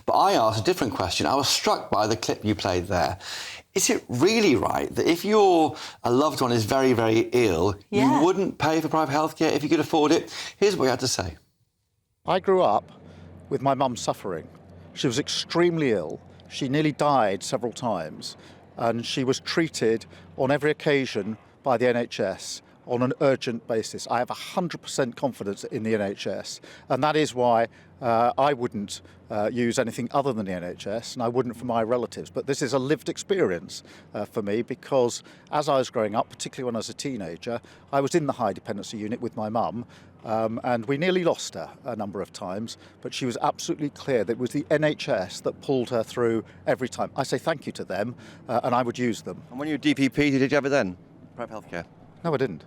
But I asked a different question. I was struck by the clip you played there. Is it really right that if a loved one is very, very ill, you wouldn't pay for private healthcare if you could afford it? Here's what he had to say. I grew up with my mum suffering. She was extremely ill. She nearly died several times, and she was treated on every occasion by the NHS on an urgent basis. I have 100% confidence in the NHS, and that is why I wouldn't use anything other than the NHS, and I wouldn't for my relatives. But this is a lived experience for me, because as I was growing up, particularly when I was a teenager, I was in the high dependency unit with my mum, and we nearly lost her a number of times, but she was absolutely clear that it was the NHS that pulled her through every time. I say thank you to them, and I would use them. And when you were DPP, did you have it then? Private healthcare? No, I didn't.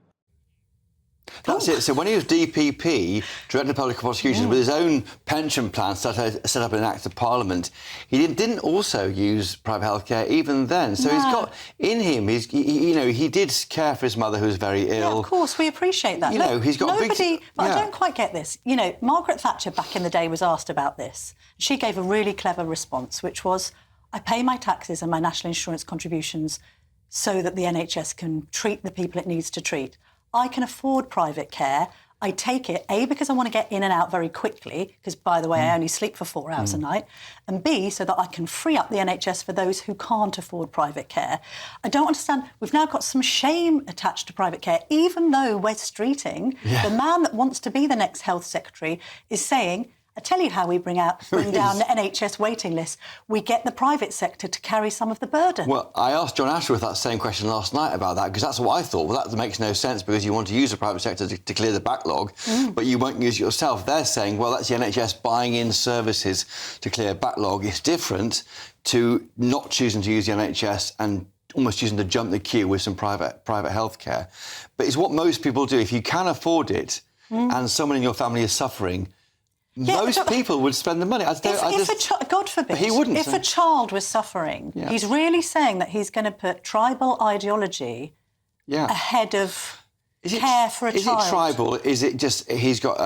That's it. So when he was DPP, Director of Public Prosecutions, with his own pension plan set up in an Act of Parliament, he didn't also use private healthcare even then. So he's got in him, he did care for his mother who was very ill. Yeah, of course, we appreciate that. He's got nobody. But I don't quite get this. Margaret Thatcher back in the day was asked about this. She gave a really clever response, which was, I pay my taxes and my national insurance contributions so that the NHS can treat the people it needs to treat. I can afford private care. I take it, A, because I want to get in and out very quickly, because, by the way, I only sleep for 4 hours a night, and B, so that I can free up the NHS for those who can't afford private care. I don't understand. We've now got some shame attached to private care, even though Wes Streeting, the man that wants to be the next health secretary, is saying, I tell you how we bring down the NHS waiting list. We get the private sector to carry some of the burden. Well, I asked John Ashworth that same question last night about that, because that's what I thought. Well, that makes no sense, because you want to use the private sector to clear the backlog, but you won't use it yourself. They're saying, well, that's the NHS buying in services to clear backlog. It's different to not choosing to use the NHS and almost choosing to jump the queue with some private healthcare. But it's what most people do. If you can afford it and someone in your family is suffering, most people would spend the money. God forbid, he wouldn't. If a child was suffering, he's really saying that he's going to put tribal ideology ahead of care for a child. Is it tribal? Is it just he's got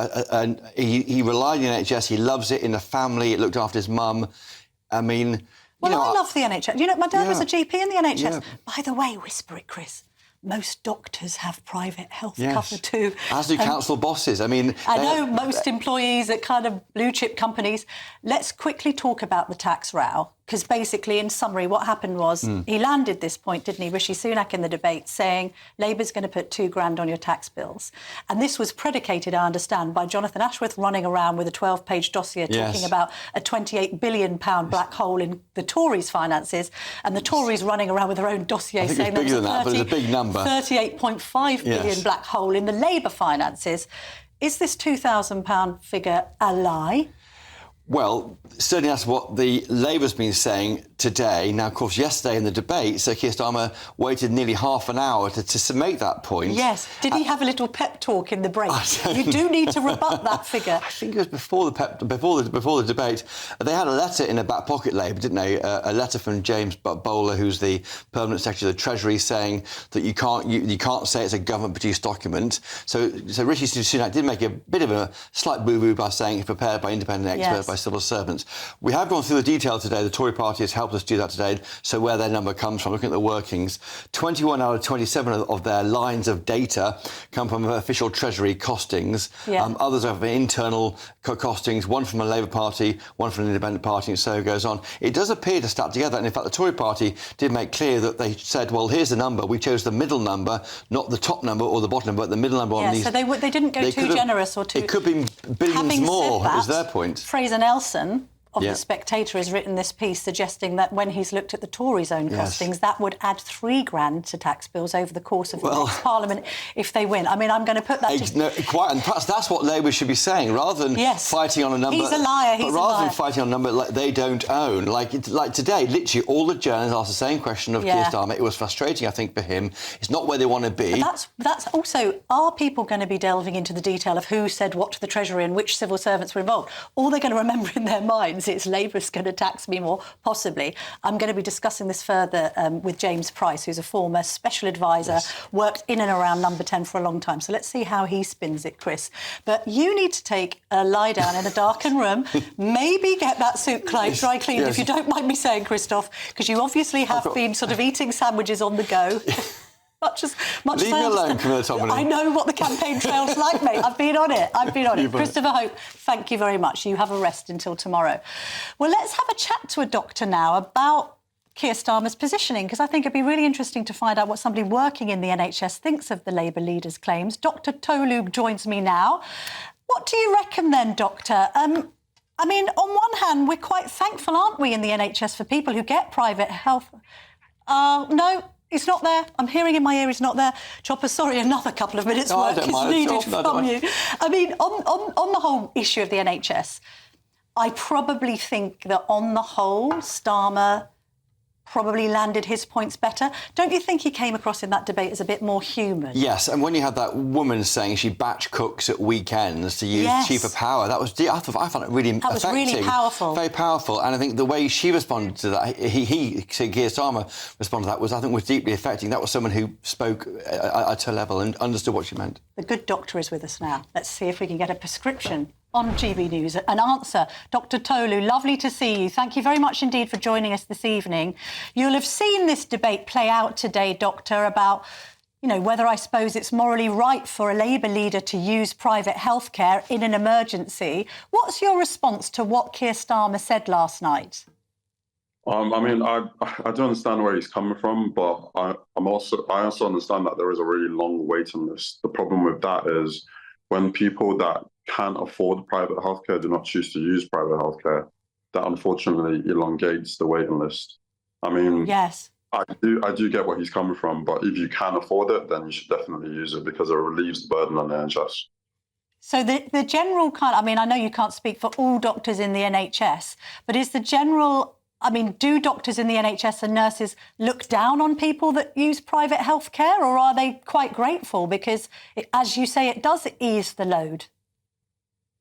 he relied on the NHS, he loves it in the family, it looked after his mum. I mean... I love the NHS. My dad was a GP in the NHS. Yeah. By the way, whisper it, Chris. Most doctors have private health cover too. As do council bosses. I know most employees at kind of blue-chip companies. Let's quickly talk about the tax row, because basically, in summary, what happened was he landed this point, didn't he, Rishi Sunak, in the debate, saying Labour's going to put £2,000 on your tax bills. And this was predicated, I understand, by Jonathan Ashworth running around with a 12-page dossier talking about a £28 billion black hole in the Tories' finances, and the Tories running around with their own dossier saying there was but it's a big number. £38.5 billion black hole in the Labour finances. Is this £2,000 figure a lie? Well, certainly that's what the Labour's been saying today. Now, of course, yesterday in the debate, Sir Keir Starmer waited nearly half an hour to make that point. Yes. Did he have a little pep talk in the break? You do need to rebut that figure. I think it was before the debate. They had a letter in their back pocket, Labour, didn't they? A letter from James Bowler, who's the Permanent Secretary of the Treasury, saying that you can't say it's a government-produced document. So Rishi Sunak did make a bit of a slight boo-boo by saying it's prepared by independent experts, by civil servants. We have gone through the detail today. The Tory party has helped us do that today, so where their number comes from, looking at the workings. 21 out of 27 of their lines of data come from official Treasury costings. Others are internal costings, one from a Labour Party, one from an independent party, and so it goes on. It does appear to stack together, and in fact the Tory party did make clear that they said, well, here's the number. We chose the middle number, not the top number or the bottom number, but the middle number on these. So they didn't go too generous or too... It could be billions more, is their point. Fraser Nelson of The Spectator has written this piece suggesting that when he's looked at the Tories' own costings, that would add £3,000 to tax bills over the course of the next Parliament if they win. I'm going to put that... and perhaps that's what Labour should be saying, rather than fighting on a number... He's a liar, than fighting on a number like they don't own. Like today, literally all the journalists asked the same question of Keir Starmer. It was frustrating, I think, for him. It's not where they want to be. But that's also... Are people going to be delving into the detail of who said what to the Treasury and which civil servants were involved? All they're going to remember in their minds Brexit's Labour's going to tax me more, possibly. I'm going to be discussing this further with James Price, who's a former special advisor, worked in and around Number 10 for a long time. So let's see how he spins it, Chris. But you need to take a lie down in a darkened room, maybe get that suit dry cleaned, if you don't mind me saying, Christoph, because you obviously have been sort of eating sandwiches on the go. Much Leave me alone, Camilla Tominey. I know what the campaign trail's like, mate. I've been on it. Christopher Hope, thank you very much. You have a rest until tomorrow. Well, let's have a chat to a doctor now about Keir Starmer's positioning, because I think it'd be really interesting to find out what somebody working in the NHS thinks of the Labour leader's claims. Dr Tolu joins me now. What do you reckon then, Doctor? I mean, on one hand, we're quite thankful, aren't we, in the NHS for people who get private health... No, it's not there. I'm hearing in my ear it's not there. Chopper, sorry, another couple of minutes work is needed from you. I mean, on the whole issue of the NHS, I probably think that on the whole, Starmer probably landed his points better. Don't you think he came across in that debate as a bit more human? Yes, and when you had that woman saying she batch cooks at weekends to use cheaper power, that was I found it really effective. That was really powerful. Very powerful, and I think the way she responded to that, Keir Starmer responded to that, was deeply affecting. That was someone who spoke at her level and understood what she meant. The good doctor is with us now. Let's see if we can get a prescription on GB News, an answer. Dr Tolu, lovely to see you. Thank you very much indeed for joining us this evening. You'll have seen this debate play out today, Doctor, about, you know, whether I suppose it's morally right for a Labour leader to use private healthcare in an emergency. What's your response to what Keir Starmer said last night? I mean, I do understand where he's coming from, but I also understand that there is a really long waiting list. The problem with that is when people that can't afford private healthcare do not choose to use private healthcare, that unfortunately elongates the waiting list. I mean, yes, I do get where he's coming from, but if you can afford it, then you should definitely use it because it relieves the burden on the NHS. So the general kind, I mean, I know you can't speak for all doctors in the NHS, but is the general, I mean, do doctors in the NHS and nurses look down on people that use private healthcare, or are they quite grateful because, as you say, it does ease the load?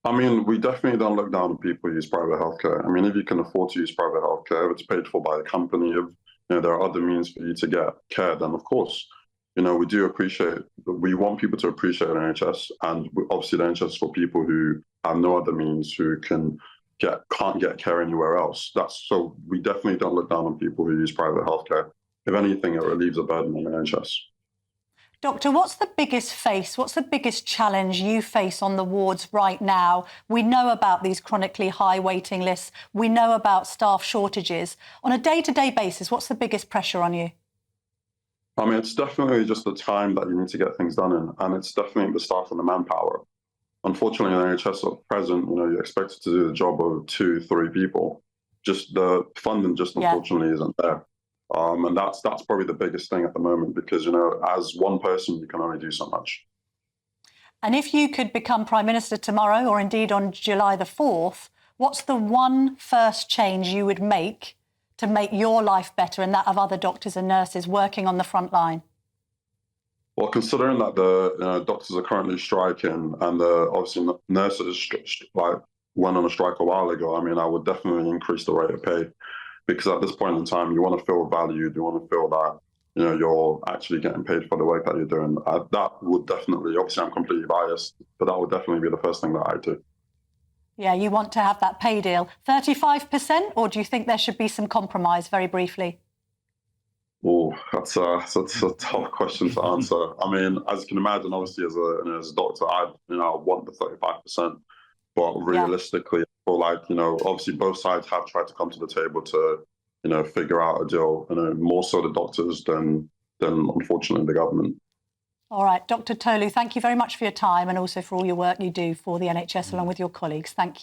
I mean, we definitely don't look down on people who use private healthcare. I mean, if you can afford to use private healthcare, if it's paid for by a company, if there are other means for you to get care, then of course, we do appreciate, we want people to appreciate the NHS, and obviously the NHS is for people who have no other means, who can't get care anywhere else. So we definitely don't look down on people who use private healthcare. If anything, it relieves a burden on the NHS. Doctor, what's the biggest challenge you face on the wards right now? We know about these chronically high waiting lists. We know about staff shortages. On a day-to-day basis, what's the biggest pressure on you? I mean, it's definitely just the time that you need to get things done in, and it's definitely the staff and the manpower. Unfortunately, in the NHS at present, you're expected to do the job of 2-3 people. Just the funding unfortunately isn't there. And that's probably the biggest thing at the moment because, as one person, you can only do so much. And if you could become Prime Minister tomorrow, or indeed on July the 4th, what's the one first change you would make to make your life better and that of other doctors and nurses working on the front line? Well, considering that the doctors are currently striking and obviously nurses went on a strike a while ago, I mean, I would definitely increase the rate of pay. Because at this point in time, you want to feel valued, you want to feel that, you're actually getting paid for the work that you're doing. That would definitely, obviously I'm completely biased, but that would definitely be the first thing that I do. Yeah, you want to have that pay deal. 35%, or do you think there should be some compromise, very briefly? Oh, that's a tough question to answer. I mean, as you can imagine, obviously as a doctor, I want the 35%, but realistically, or obviously both sides have tried to come to the table to, figure out a deal, more so the doctors than unfortunately the government. All right, Dr Tolu, thank you very much for your time and also for all your work you do for the NHS along with your colleagues. Thank you.